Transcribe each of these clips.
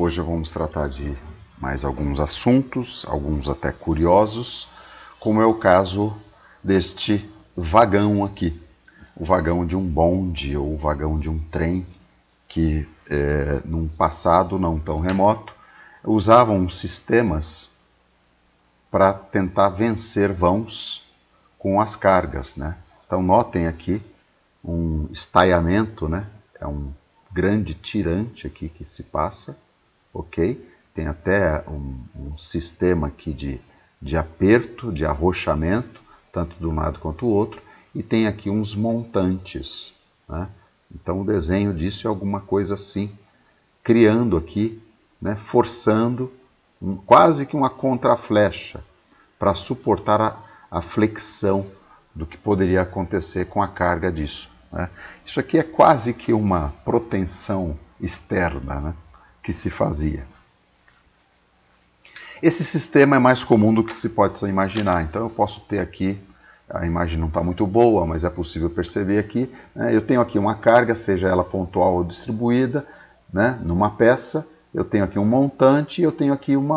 Hoje vamos tratar de mais alguns assuntos, alguns até curiosos, como é o caso deste vagão aqui. O vagão de um bonde ou o vagão de um trem que, num passado não tão remoto, usavam sistemas para tentar vencer vãos com as cargas, né? Então notem aqui um estaiamento, né? É um grande tirante aqui que se passa, ok? Tem até um sistema aqui de aperto, de arrochamento, tanto de um lado quanto do outro, e tem aqui uns montantes, né? Então o desenho disso é alguma coisa assim, criando aqui, né? Forçando quase que uma contraflecha para suportar a flexão do que poderia acontecer com a carga disso, né? Isso aqui é quase que uma proteção externa, né, que se fazia. Esse sistema é mais comum do que se pode imaginar. Então eu posso ter aqui, a imagem não está muito boa, mas é possível perceber aqui, né, eu tenho aqui uma carga, seja ela pontual ou distribuída, né, numa peça, eu tenho aqui um montante e eu tenho aqui um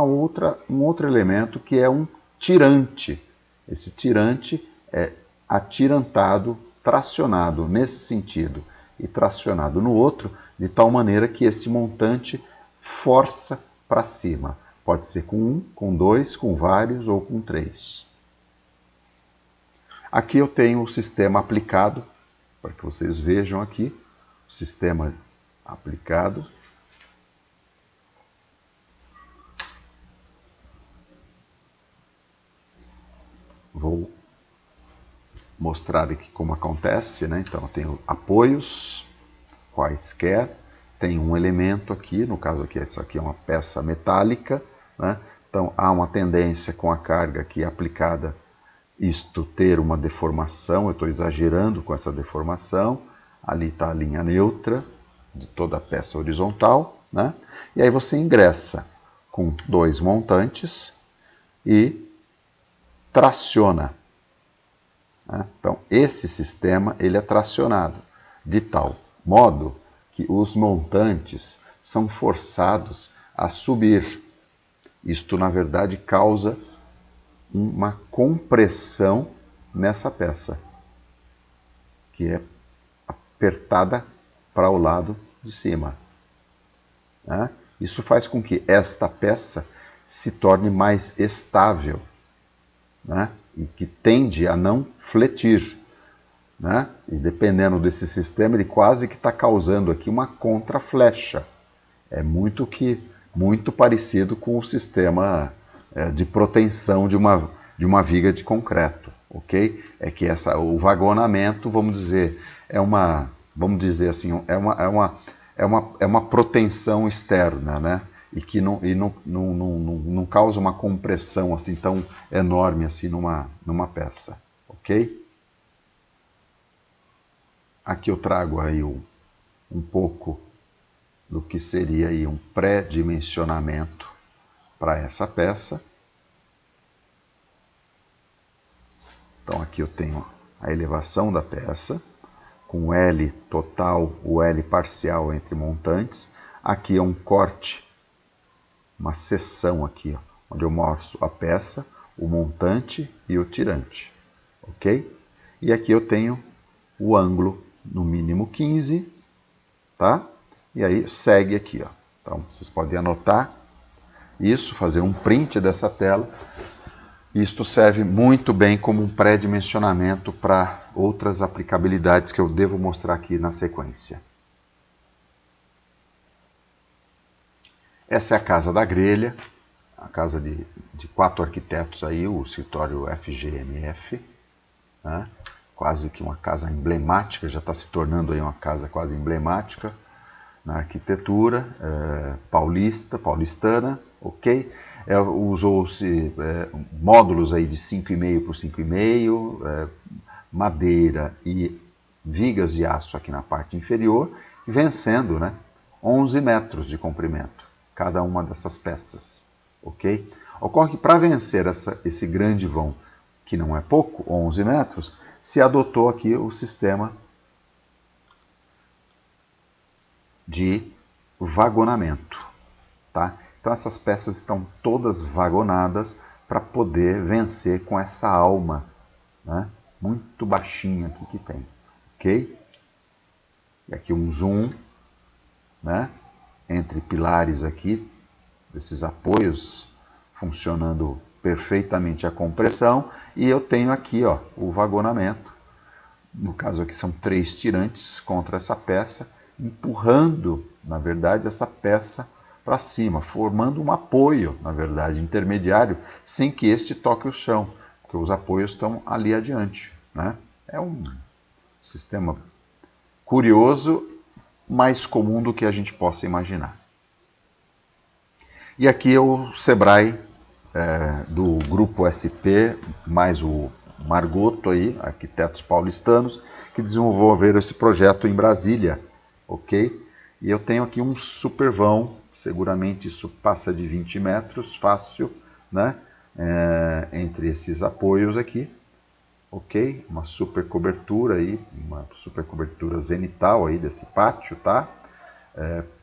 outro elemento que é um tirante. Esse tirante é atirantado, tracionado nesse sentido e tracionado no outro, de tal maneira que este montante força para cima. Pode ser com um, com dois, com vários ou com três. Aqui eu tenho o sistema aplicado, para que vocês vejam aqui, o sistema aplicado. Vou mostrar aqui como acontece, né? Então eu tenho apoios quaisquer, tem um elemento aqui, no caso aqui, isso aqui é uma peça metálica, né? Então há uma tendência com a carga aqui aplicada, isto ter uma deformação, eu estou exagerando com essa deformação, ali está a linha neutra de toda a peça horizontal, né? E aí você ingressa com dois montantes e traciona. Então, esse sistema ele é tracionado de tal modo que os montantes são forçados a subir. Isto, na verdade, causa uma compressão nessa peça, que é apertada para o lado de cima. Isso faz com que esta peça se torne mais estável, né? E que tende a não fletir, né? E dependendo desse sistema, ele quase que está causando aqui uma contraflecha. É muito parecido com o sistema de proteção de uma viga de concreto, ok? É que o vagonamento, vamos dizer assim, é uma proteção externa, né? E que não causa uma compressão assim tão enorme assim numa peça, ok? Aqui eu trago aí um pouco do que seria aí um pré-dimensionamento para essa peça. Então aqui eu tenho a elevação da peça, com o L total, o L parcial entre montantes. Aqui é um corte, uma seção aqui, ó, onde eu mostro a peça, o montante e o tirante, ok? E aqui eu tenho o ângulo no mínimo 15, tá? E aí segue aqui, ó. Então vocês podem anotar isso, fazer um print dessa tela. Isto serve muito bem como um pré-dimensionamento para outras aplicabilidades que eu devo mostrar aqui na sequência. Essa é a casa da grelha, a casa de 4 arquitetos aí, o escritório FGMF, né? Quase que uma casa emblemática, já está se tornando aí uma casa quase emblemática na arquitetura paulistana, ok? Usou-se módulos aí de 5,5 por 5,5, madeira e vigas de aço aqui na parte inferior, vencendo, né, 11 metros de comprimento, cada uma dessas peças, ok? Ocorre que para vencer esse grande vão, que não é pouco, 11 metros, se adotou aqui o sistema de vagonamento, tá? Então essas peças estão todas vagonadas para poder vencer com essa alma, né? Muito baixinha aqui que tem, ok? E aqui um zoom, né? Entre pilares aqui, desses apoios funcionando perfeitamente a compressão, e eu tenho aqui, ó, o vagonamento. No caso aqui são 3 tirantes contra essa peça, empurrando, na verdade, essa peça para cima, formando um apoio, na verdade, intermediário, sem que este toque o chão, porque os apoios estão ali adiante, né? É um sistema curioso, mais comum do que a gente possa imaginar. E aqui é o Sebrae do Grupo SP, mais o Margoto aí, arquitetos paulistanos, que desenvolveram esse projeto em Brasília, ok? E eu tenho aqui um super vão, seguramente isso passa de 20 metros, fácil, né? Entre esses apoios aqui, ok? Uma super cobertura aí, uma super cobertura zenital aí desse pátio, tá?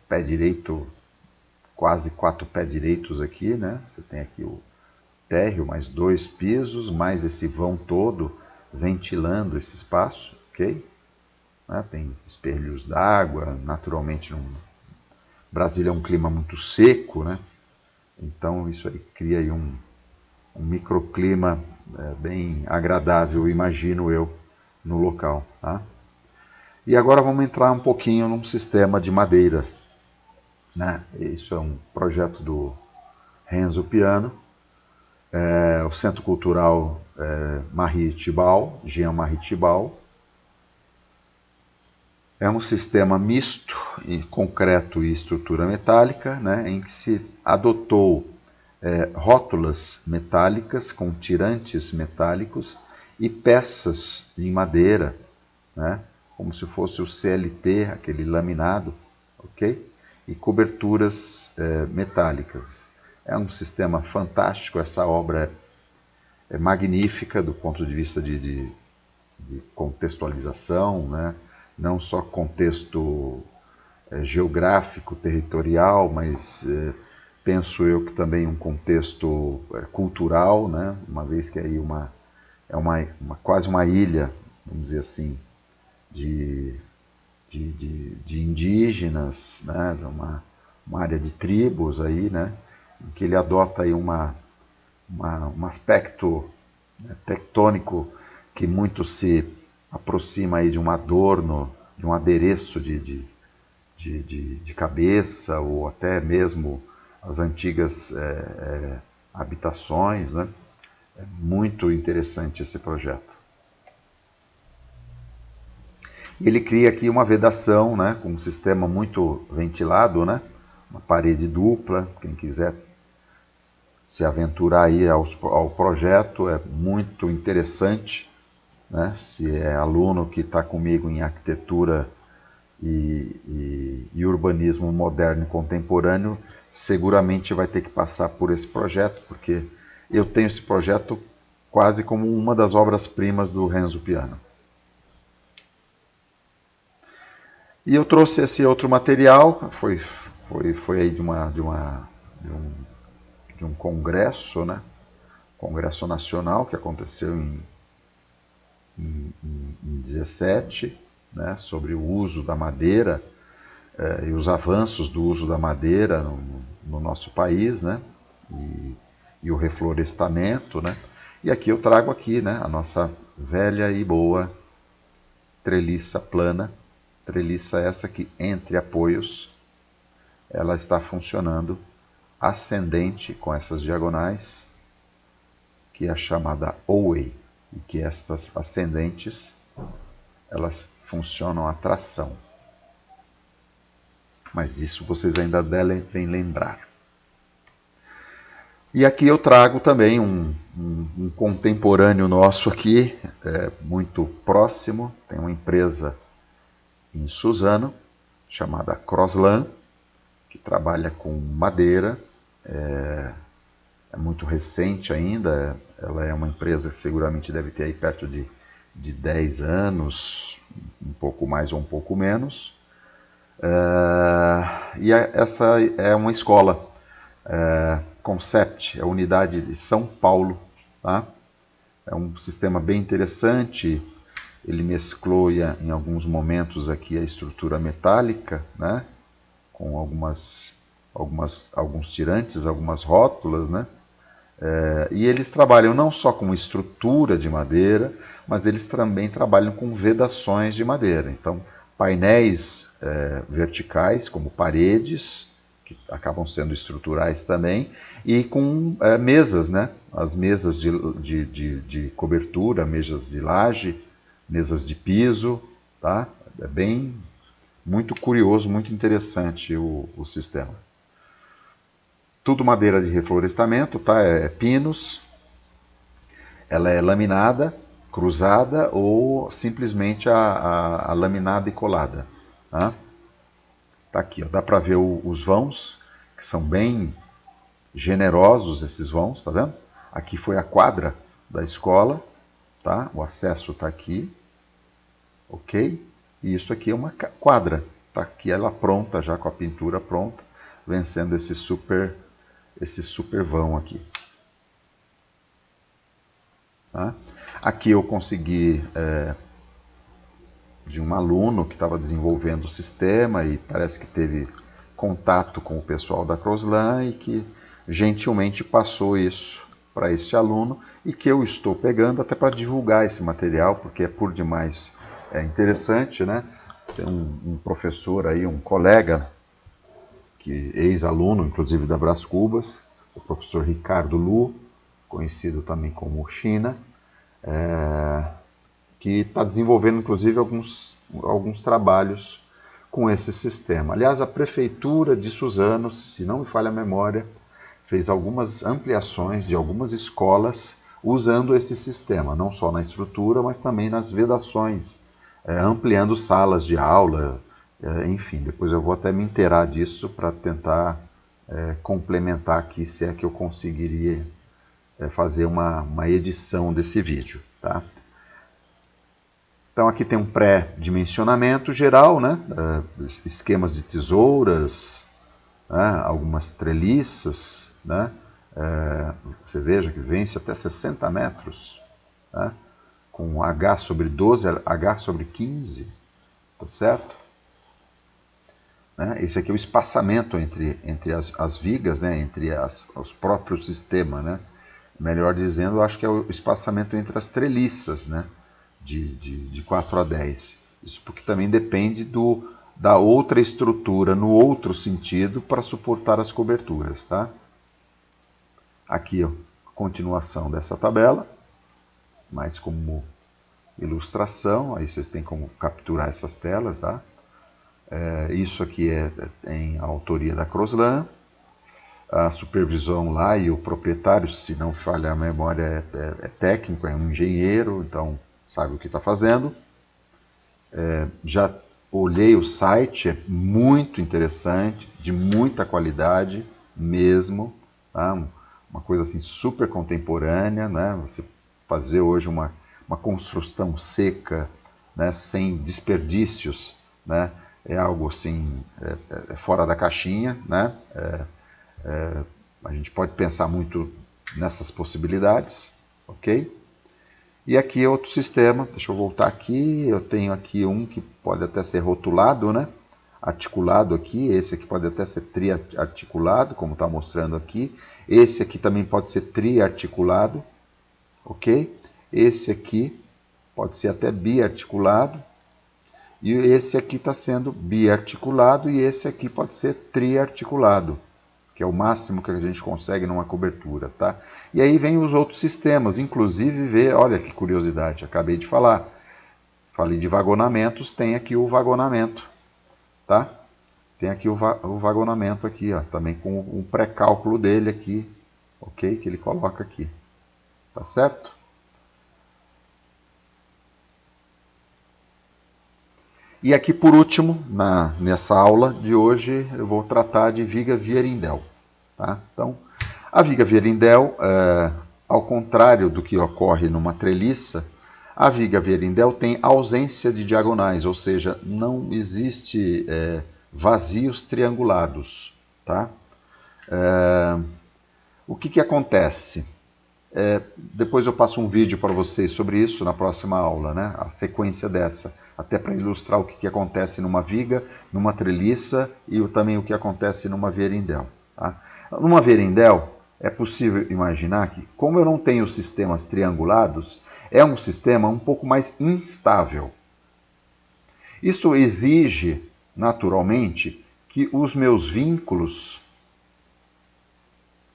Pé direito, quase 4 pés direitos aqui, né? Você tem aqui o térreo, mais 2 pisos, mais esse vão todo ventilando esse espaço, ok? Tem espelhos d'água, naturalmente Brasília é um clima muito seco, né? Então isso aí cria aí um microclima bem agradável, imagino eu, no local, tá? E agora vamos entrar um pouquinho num sistema de madeira, né? Isso é um projeto do Renzo Piano, o Centro Cultural Marie Tibal, Jean Marie Tibal. É um sistema misto, concreto e estrutura metálica, né, em que se adotou rótulas metálicas com tirantes metálicos e peças em madeira, né, como se fosse o CLT, aquele laminado, ok? E coberturas metálicas. É um sistema fantástico, essa obra é magnífica do ponto de vista de contextualização, né? Não só contexto geográfico, territorial, mas penso eu que também um contexto cultural, né? Uma vez que aí é quase uma ilha, vamos dizer assim, de indígenas, né? Uma área de tribos aí, né? Em que ele adota aí um aspecto tectônico que muito se aproxima aí de um adorno, de um adereço de cabeça, ou até mesmo as antigas habitações, né? É muito interessante esse projeto. E ele cria aqui uma vedação, né, com um sistema muito ventilado, né? Uma parede dupla, quem quiser se aventurar aí ao projeto, é muito interessante, né? Se é aluno que está comigo em arquitetura e urbanismo moderno e contemporâneo, seguramente vai ter que passar por esse projeto, porque eu tenho esse projeto quase como uma das obras-primas do Renzo Piano. E eu trouxe esse outro material, foi aí de um congresso, né? Congresso Nacional, que aconteceu em 17, né? Sobre o uso da madeira e os avanços do uso da madeira no nosso país, né? E o reflorestamento, né? E aqui eu trago aqui, né, a nossa velha e boa treliça plana, treliça essa que entre apoios, ela está funcionando ascendente com essas diagonais, que é a chamada Oway, e que estas ascendentes, elas funcionam a tração. Mas disso vocês ainda devem lembrar. E aqui eu trago também um contemporâneo nosso aqui, muito próximo, tem uma empresa em Suzano, chamada Crossland, que trabalha com madeira, é muito recente ainda, ela é uma empresa que seguramente deve ter aí perto de 10 anos, um pouco mais ou um pouco menos, e essa é uma escola Concept, a unidade de São Paulo. Tá? É um sistema bem interessante. Ele mesclou em alguns momentos aqui a estrutura metálica, né? Com alguns tirantes, algumas rótulas, né? E eles trabalham não só com estrutura de madeira, mas eles também trabalham com vedações de madeira. Então, painéis verticais, como paredes, que acabam sendo estruturais também, e com mesas, né? As mesas de cobertura, mesas de laje, mesas de piso, tá? É muito curioso, muito interessante o sistema. Tudo madeira de reflorestamento, tá? Pinos. Ela é laminada, cruzada ou simplesmente a laminada e colada. Tá? Tá aqui, ó. Dá para ver os vãos, que são bem generosos esses vãos, tá vendo? Aqui foi a quadra da escola, tá? O acesso está aqui, ok? E isso aqui é uma quadra, tá aqui ela pronta já com a pintura pronta, vencendo esse super vão aqui. Tá? Aqui eu consegui de um aluno que estava desenvolvendo o sistema e parece que teve contato com o pessoal da Croslan e que gentilmente passou isso para esse aluno e que eu estou pegando até para divulgar esse material, porque é por demais interessante, né? Tem um professor aí, um colega, que ex-aluno, inclusive da Brás Cubas, o professor Ricardo Lu, conhecido também como China, que está desenvolvendo, inclusive, alguns trabalhos com esse sistema. Aliás, a Prefeitura de Suzano, se não me falha a memória, fez algumas ampliações de algumas escolas usando esse sistema, não só na estrutura, mas também nas vedações, ampliando salas de aula, enfim, depois eu vou até me inteirar disso para tentar complementar aqui, se é que eu conseguiria fazer uma edição desse vídeo. Tá? Então aqui tem um pré-dimensionamento geral, né? Esquemas de tesouras, né? Algumas treliças, né? Você veja que vence até 60 metros, né? Com H sobre 12, H sobre 15, tá certo? Né? Esse aqui é o espaçamento entre as vigas, né? Entre os próprios sistemas, né? Melhor dizendo, eu acho que é o espaçamento entre as treliças, né? De 4 a 10. Isso porque também depende da outra estrutura no outro sentido para suportar as coberturas. Tá? Aqui, ó, continuação dessa tabela, mas como ilustração, aí vocês têm como capturar essas telas. Tá? Isso aqui é em autoria da Croslan. A supervisão lá e o proprietário, se não falha a memória, é técnico, é um engenheiro, então sabe o que está fazendo. Já olhei o site, é muito interessante, de muita qualidade mesmo, tá? Uma coisa assim super contemporânea, né? Você fazer hoje uma construção seca, né? Sem desperdícios, né? É algo assim fora da caixinha, né? A gente pode pensar muito nessas possibilidades, ok? E aqui é outro sistema, deixa eu voltar aqui, eu tenho aqui um que pode até ser rotulado, né? Articulado aqui, esse aqui pode até ser triarticulado, como está mostrando aqui. Esse aqui também pode ser triarticulado, ok? Esse aqui pode ser até biarticulado. E esse aqui está sendo biarticulado e esse aqui pode ser triarticulado, que é o máximo que a gente consegue numa cobertura, tá? E aí vem os outros sistemas, inclusive ver, olha que curiosidade, acabei de falar. Falei de vagonamentos, tem aqui o vagonamento, tá? Tem aqui o vagonamento aqui, ó, também com o pré-cálculo dele aqui, ok? Que ele coloca aqui, tá certo? E aqui por último, nessa aula de hoje, eu vou tratar de viga Vierindel, tá? Então, a viga Vierindel, ao contrário do que ocorre numa treliça, a viga Vierindel tem ausência de diagonais, ou seja, não existe vazios triangulados. Tá? que que acontece? Depois eu passo um vídeo para vocês sobre isso na próxima aula, né? A sequência dessa, até para ilustrar o que que acontece numa viga, numa treliça e também o que acontece numa Vierindel. Tá? Numa Vierindel, é possível imaginar que, como eu não tenho sistemas triangulados, é um sistema um pouco mais instável. Isso exige, naturalmente, que os meus vínculos,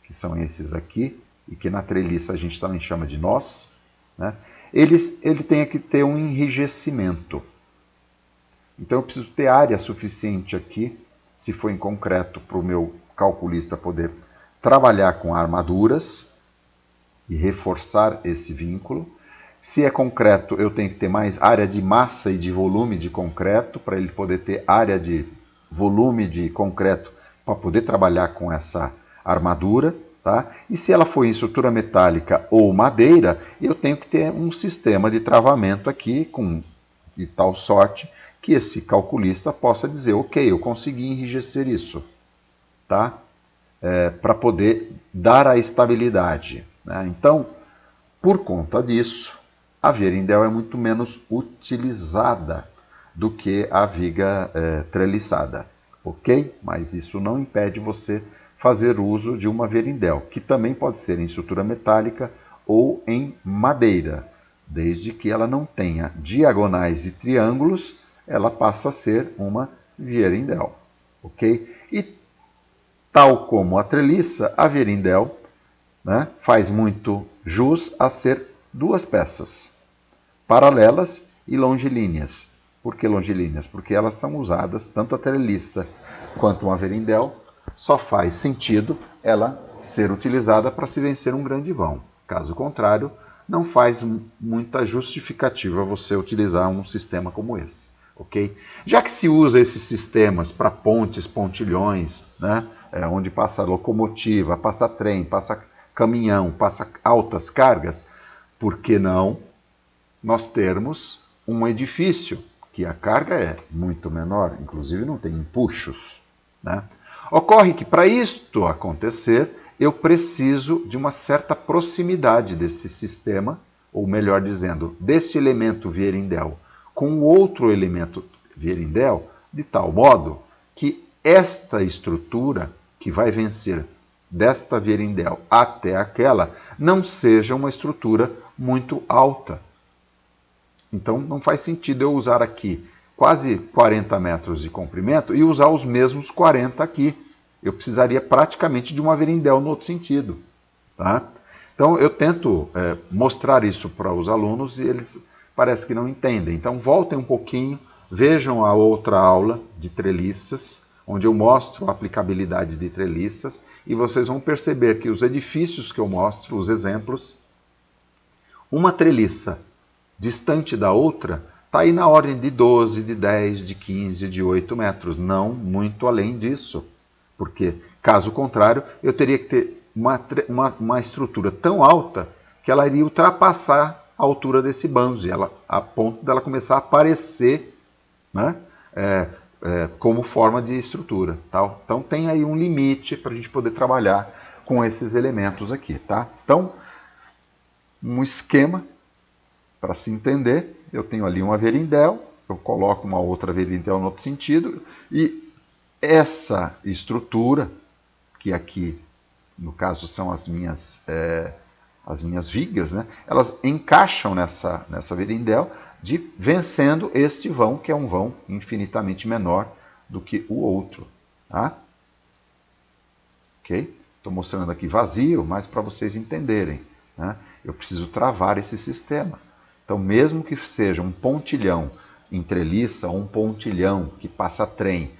que são esses aqui, e que na treliça a gente também chama de nós, né, ele tenha que ter um enrijecimento. Então eu preciso ter área suficiente aqui, se for em concreto, para o meu calculista poder trabalhar com armaduras e reforçar esse vínculo. Se é concreto, eu tenho que ter mais área de massa e de volume de concreto, para ele poder ter área de volume de concreto para poder trabalhar com essa armadura. Tá? E se ela for em estrutura metálica ou madeira, eu tenho que ter um sistema de travamento aqui, de tal sorte que esse calculista possa dizer, ok, eu consegui enrijecer isso, tá? Para poder dar a estabilidade. Né? Então, por conta disso, a Vierindel é muito menos utilizada do que a viga treliçada, ok? Mas isso não impede você fazer uso de uma Vierindel, que também pode ser em estrutura metálica ou em madeira. Desde que ela não tenha diagonais e triângulos, ela passa a ser uma Vierindel, ok? E tal como a treliça, a Vierindel, né, faz muito jus a ser duas peças, paralelas e longilíneas. Por que longilíneas? Porque elas são usadas, tanto a treliça quanto uma Vierindel, só faz sentido ela ser utilizada para se vencer um grande vão. Caso contrário, não faz muita justificativa você utilizar um sistema como esse. Okay? Já que se usa esses sistemas para pontes, pontilhões, né, onde passa locomotiva, passa trem, passa caminhão, passa altas cargas, por que não nós termos um edifício que a carga é muito menor, inclusive não tem empuxos, né? Ocorre que para isto acontecer, eu preciso de uma certa proximidade desse sistema, ou melhor dizendo, deste elemento Vierindel com o outro elemento Vierindel, de tal modo que esta estrutura que vai vencer desta Vierindel até aquela não seja uma estrutura muito alta. Então não faz sentido eu usar aqui quase 40 metros de comprimento e usar os mesmos 40 aqui. Eu precisaria praticamente de uma Vierindel no outro sentido. Tá? Então eu tento mostrar isso para os alunos e eles parece que não entendem. Então voltem um pouquinho, vejam a outra aula de treliças, onde eu mostro a aplicabilidade de treliças, e vocês vão perceber que os edifícios que eu mostro, os exemplos, uma treliça distante da outra, está aí na ordem de 12, de 10, de 15, de 8 metros, não muito além disso. Porque, caso contrário, eu teria que ter uma estrutura tão alta que ela iria ultrapassar a altura desse banzo, a ponto dela começar a aparecer, né, como forma de estrutura. Tá? Então tem aí um limite para a gente poder trabalhar com esses elementos aqui. Tá? Então, um esquema para se entender, eu tenho ali uma Vierindel, eu coloco uma outra Vierindel no outro sentido, e essa estrutura, que aqui, no caso, são as minhas vigas, né, elas encaixam nessa Vierindel, vencendo este vão, que é um vão infinitamente menor do que o outro. Tá? Ok? Estou mostrando aqui vazio, mas para vocês entenderem. Né, eu preciso travar esse sistema. Então, mesmo que seja um pontilhão em treliça ou um pontilhão que passa trem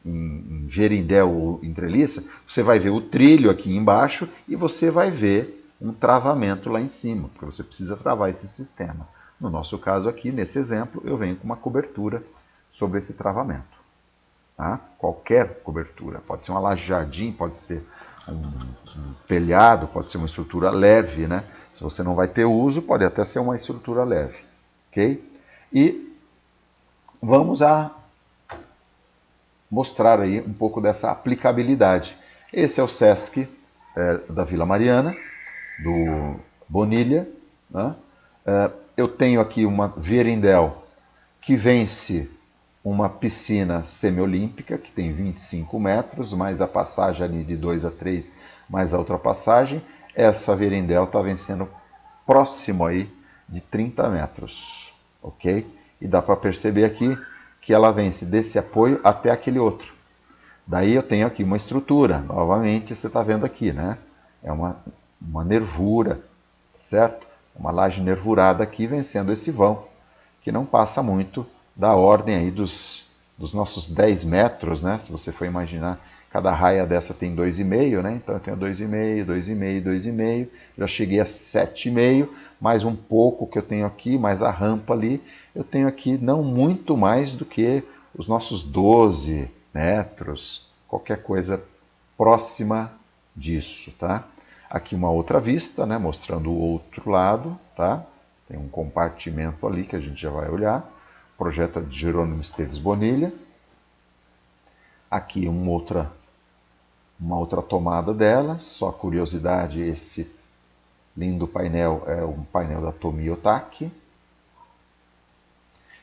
em Vierindel ou em treliça, você vai ver o trilho aqui embaixo e você vai ver um travamento lá em cima, porque você precisa travar esse sistema. No nosso caso aqui, nesse exemplo, eu venho com uma cobertura sobre esse travamento. Tá? Qualquer cobertura, pode ser uma laje jardim, pode ser um telhado, pode ser uma estrutura leve, né? Se você não vai ter uso, pode até ser uma estrutura leve. Ok? E vamos a mostrar aí um pouco dessa aplicabilidade. Esse é o SESC da Vila Mariana, do Bonilha, né? Eu tenho aqui uma Vierindel que vence uma piscina semiolímpica, que tem 25 metros, mais a passagem ali de 2 a 3, mais a outra passagem. Essa Vierindel está vencendo próximo aí de 30 metros, ok? E dá para perceber aqui que ela vence desse apoio até aquele outro. Daí eu tenho aqui uma estrutura, novamente você está vendo aqui, né? É uma nervura, certo? Uma laje nervurada aqui vencendo esse vão, que não passa muito da ordem aí dos nossos 10 metros, né? Se você for imaginar, cada raia dessa tem 2,5, né? Então eu tenho 2,5, 2,5, 2,5, já cheguei a 7,5, mais um pouco que eu tenho aqui, mais a rampa ali, eu tenho aqui não muito mais do que os nossos 12 metros, qualquer coisa próxima disso, tá? Aqui uma outra vista, né, mostrando o outro lado, tá? Tem um compartimento ali que a gente já vai olhar. Projeto de Jerônimo Esteves Bonilha. Aqui uma outra tomada dela. Só curiosidade, esse lindo painel é um painel da Tomi Otaki.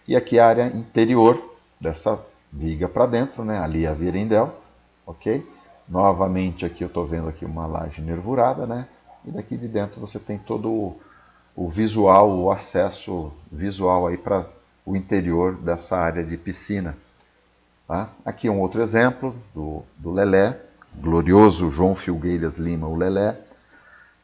E aqui a área interior dessa viga para dentro, né? Ali a Vierindel, ok? Novamente aqui eu estou vendo aqui uma laje nervurada, né? E daqui de dentro você tem todo o visual, o acesso visual aí para o interior dessa área de piscina. Tá? Aqui um outro exemplo do Lelé, glorioso João Filgueiras Lima, o Lelé.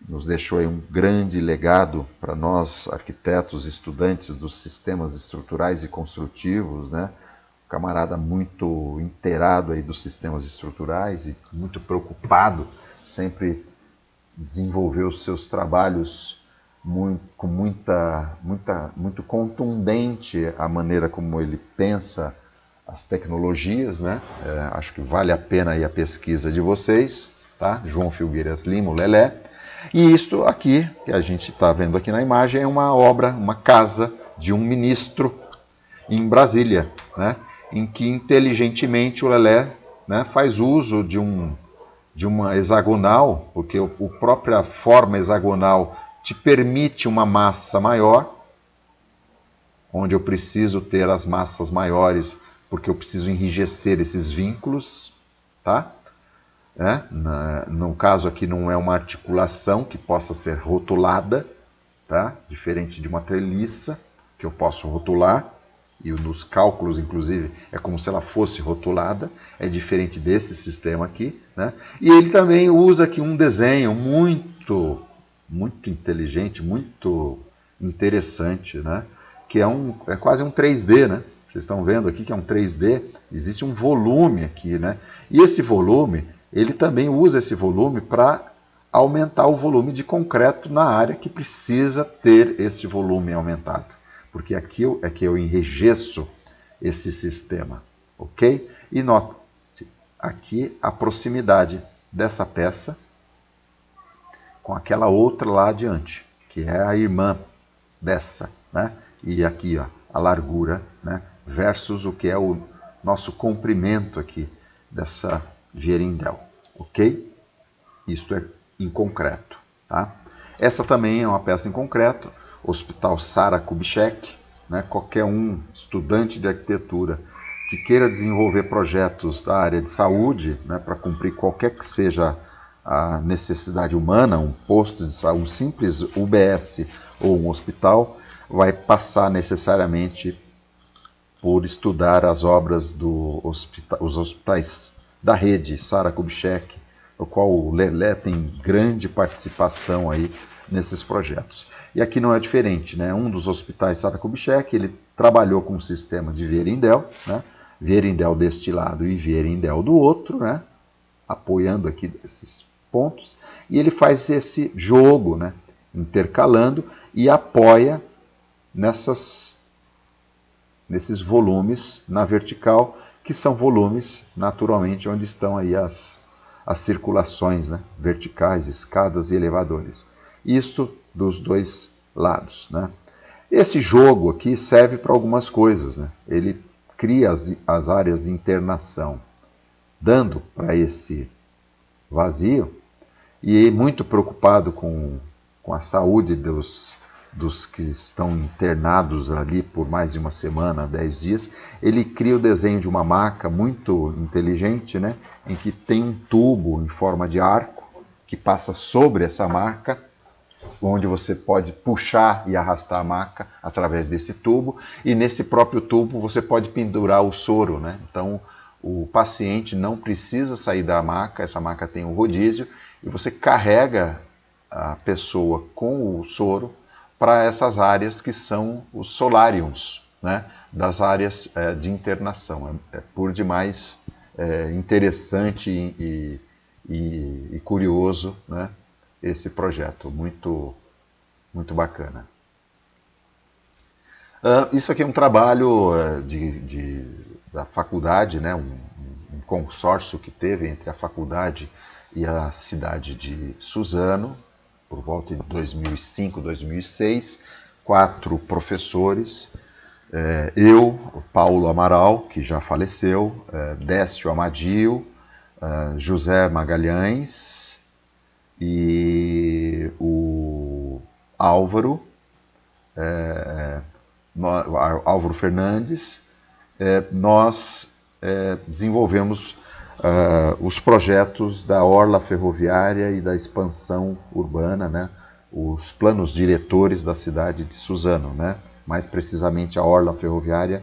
Nos deixou aí um grande legado para nós, arquitetos, estudantes dos sistemas estruturais e construtivos, né? Camarada muito inteirado aí dos sistemas estruturais e muito preocupado, sempre desenvolveu os seus trabalhos com muito contundente a maneira como ele pensa as tecnologias, né? Acho que vale a pena aí a pesquisa de vocês, tá? João Filgueiras Lima, o Lelé. E isto aqui, que a gente está vendo aqui na imagem, é uma obra, uma casa de um ministro em Brasília, né? Em que inteligentemente o Lelé, né, faz uso de uma hexagonal, porque a própria forma hexagonal te permite uma massa maior, onde eu preciso ter as massas maiores, porque eu preciso enrijecer esses vínculos, tá? No caso aqui não é uma articulação que possa ser rotulada, tá? Diferente de uma treliça, que eu posso rotular, e nos cálculos, inclusive, é como se ela fosse rotulada, é diferente desse sistema aqui, né? E ele também usa aqui um desenho muito inteligente, muito interessante, né? Que é quase um 3D, né? Vocês estão vendo aqui que é um 3D, existe um volume aqui, né? E esse volume, ele também usa esse volume para aumentar o volume de concreto na área que precisa ter esse volume aumentado. Porque aqui é que eu enrijeço esse sistema, ok? E nota aqui a proximidade dessa peça com aquela outra lá adiante, que é a irmã dessa, né? E aqui, ó, a largura, né? Versus o que é o nosso comprimento aqui dessa Vierindel, ok? Isto é em concreto, tá? Essa também é uma peça em concreto, Hospital Sara Kubitschek, né? Qualquer um estudante de arquitetura que queira desenvolver projetos da área de saúde, né, para cumprir qualquer que seja a necessidade humana, um posto de saúde, um simples UBS ou um hospital, vai passar necessariamente por estudar as obras os hospitais da rede Sara Kubitschek, no qual o Lelé tem grande participação aí nesses projetos. E aqui não é diferente, né? Um dos hospitais Sara Kubitschek, ele trabalhou com um sistema de Vierindel, né? Vierindel deste lado e Vierindel do outro, né? Apoiando aqui esses pontos, e ele faz esse jogo, né? Intercalando e apoia nesses volumes na vertical, que são volumes, naturalmente, onde estão aí as circulações, né? Verticais, escadas e elevadores. Isto dos dois lados, né? Esse jogo aqui serve para algumas coisas, né? Ele cria as áreas de internação, dando para esse vazio e muito preocupado com a saúde dos que estão internados ali por mais de uma semana, 10 dias, ele cria o desenho de uma maca muito inteligente, né, em que tem um tubo em forma de arco que passa sobre essa maca, onde você pode puxar e arrastar a maca através desse tubo, e nesse próprio tubo você pode pendurar o soro, né? Então o paciente não precisa sair da maca, essa maca tem um rodízio, e você carrega a pessoa com o soro para essas áreas que são os solariums, né? Das áreas de internação. É por demais interessante e curioso, né? Esse projeto, muito, muito bacana. Isso aqui é um trabalho da faculdade, né? Um consórcio que teve entre a faculdade e a cidade de Suzano, por volta de 2005, 2006, 4 professores, eu, Paulo Amaral, que já faleceu, Décio Amadio, José Magalhães e o Álvaro, Álvaro Fernandes. Nós desenvolvemos os projetos da orla ferroviária e da expansão urbana, né? Os planos diretores da cidade de Suzano, né? Mais precisamente a orla ferroviária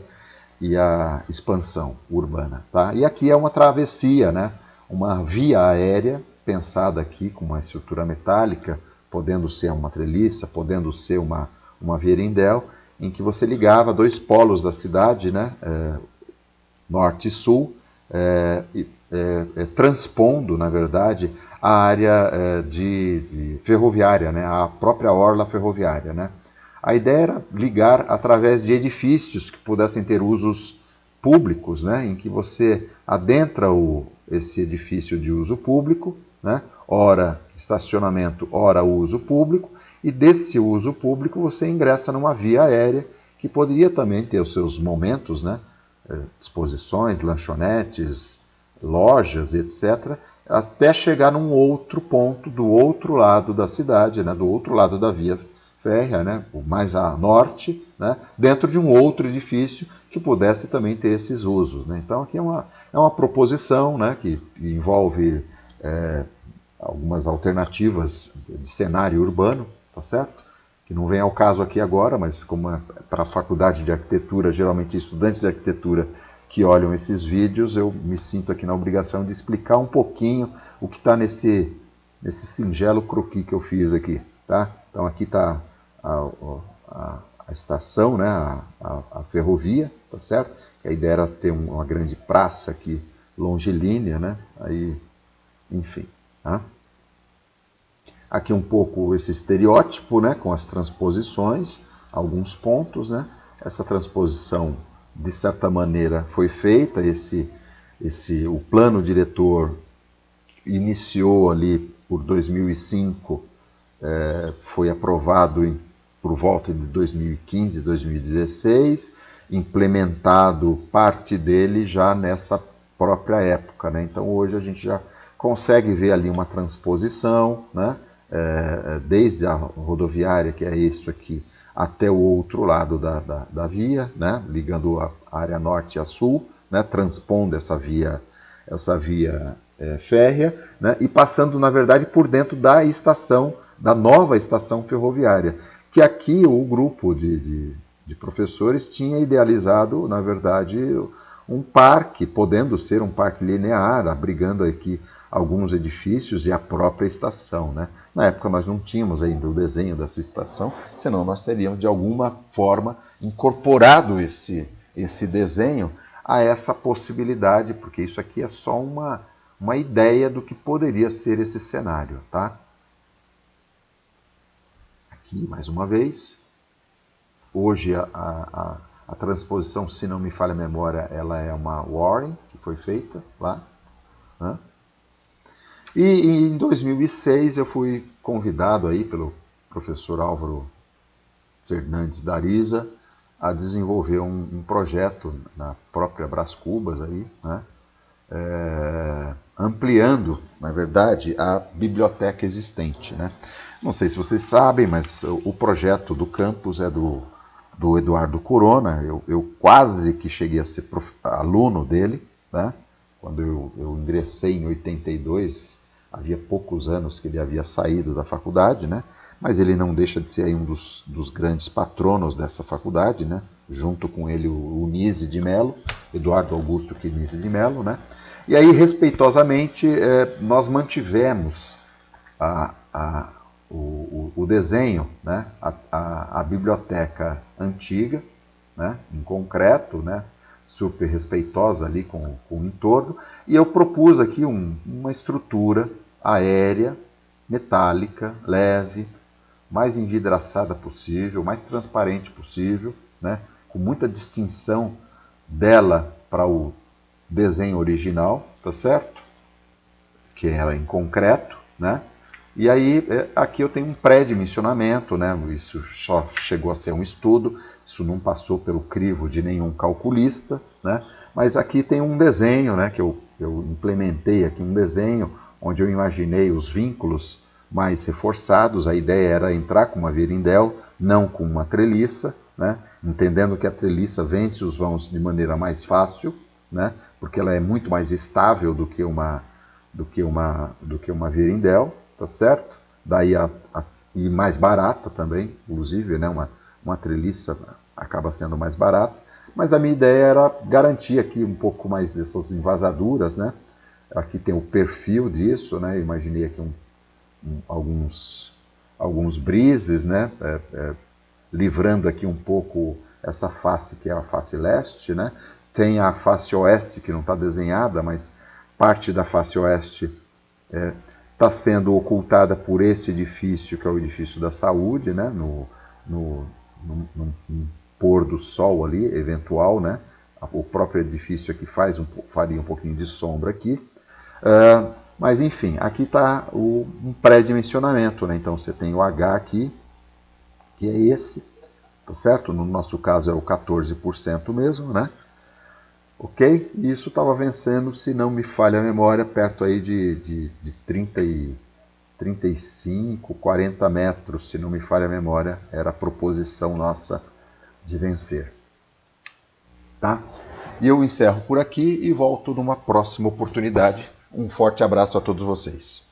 e a expansão urbana. Tá? E aqui é uma travessia, né? Uma via aérea pensada aqui com uma estrutura metálica, podendo ser uma treliça, podendo ser uma virindel, em que você ligava 2 polos da cidade, né? Norte e sul, transpondo, na verdade, a área de ferroviária, né? A própria orla ferroviária. Né? A ideia era ligar através de edifícios que pudessem ter usos públicos, né? Em que você adentra esse edifício de uso público, né? Ora estacionamento, ora uso público, e desse uso público você ingressa numa via aérea que poderia também ter os seus momentos, né? Exposições, lanchonetes, lojas, etc., até chegar num outro ponto do outro lado da cidade, né? Do outro lado da via férrea, né? Mais a norte, né? Dentro de um outro edifício que pudesse também ter esses usos. Né? Então aqui é uma proposição, né? Que envolve algumas alternativas de cenário urbano, tá certo? Que não vem ao caso aqui agora, mas como é para a faculdade de arquitetura, geralmente estudantes de arquitetura que olham esses vídeos, eu me sinto aqui na obrigação de explicar um pouquinho o que está nesse singelo croquis que eu fiz aqui. Tá? Então aqui está a estação, né? a ferrovia, tá certo? A ideia era ter uma grande praça aqui, longilínea, né? Aí, enfim. Tá? Aqui um pouco esse estereótipo, né, com as transposições, alguns pontos. Né? Essa transposição, de certa maneira, foi feita. O plano diretor iniciou ali por 2005, foi aprovado por volta de 2015, 2016, implementado parte dele já nessa própria época. Né? Então hoje a gente já consegue ver ali uma transposição, né? Desde a rodoviária, que é isso aqui, até o outro lado da via, né? Ligando a área norte a sul, né? Transpondo essa via férrea, né? E passando, na verdade, por dentro da estação, da nova estação ferroviária, que aqui o grupo de professores tinha idealizado, na verdade, um parque, podendo ser um parque linear, abrigando aqui alguns edifícios e a própria estação. Né? Na época nós não tínhamos ainda o desenho dessa estação, senão nós teríamos de alguma forma incorporado esse desenho a essa possibilidade, porque isso aqui é só uma ideia do que poderia ser esse cenário. Tá? Aqui, mais uma vez, hoje a transposição, se não me falha a memória, ela é uma Warren, que foi feita lá. Né? E em 2006 eu fui convidado aí pelo professor Álvaro Fernandes Dariza a desenvolver um projeto na própria Brás Cubas aí, né? ampliando, na verdade, a biblioteca existente, né? Não sei se vocês sabem, mas o projeto do campus é do Eduardo Corona. Eu quase que cheguei a ser aluno dele, né? Quando eu ingressei em 82, havia poucos anos que ele havia saído da faculdade, né? Mas ele não deixa de ser aí um dos grandes patronos dessa faculdade, né? Junto com ele o Nise de Mello, Eduardo Augusto Nise de Mello, né? E aí, respeitosamente, nós mantivemos o desenho, né? A biblioteca antiga, né? Em concreto, né? Super respeitosa ali com o entorno, e eu propus aqui uma estrutura aérea, metálica, leve, mais envidraçada possível, mais transparente possível, né? Com muita distinção dela para o desenho original, tá certo? Que era em concreto, né? E aí aqui eu tenho um pré-dimensionamento, né? Isso só chegou a ser um estudo, isso não passou pelo crivo de nenhum calculista, né? Mas aqui tem um desenho, né? Que eu implementei aqui um desenho onde eu imaginei os vínculos mais reforçados. A ideia era entrar com uma virindel, não com uma treliça, né? Entendendo que a treliça vence os vãos de maneira mais fácil, né? Porque ela é muito mais estável do que uma virindel, tá certo? Daí e mais barata também, inclusive, né? Uma treliça acaba sendo mais barata. Mas a minha ideia era garantir aqui um pouco mais dessas envasaduras, né? Aqui tem o perfil disso, né? Eu imaginei aqui alguns brises, né? Livrando aqui um pouco essa face que é a face leste, né? Tem a face oeste que não está desenhada, mas parte da face oeste está sendo ocultada por esse edifício, que é o edifício da saúde, né? No pôr do sol ali, eventual, né? O próprio edifício aqui faria um pouquinho de sombra aqui. Mas enfim, aqui está um pré-dimensionamento, né? Então você tem o H aqui, que é esse, tá certo? No nosso caso é o 14% mesmo, né? Ok? E isso estava vencendo, se não me falha a memória, perto aí de 35, 40 metros, se não me falha a memória, era a proposição nossa de vencer. Tá? E eu encerro por aqui e volto numa próxima oportunidade. Um forte abraço a todos vocês.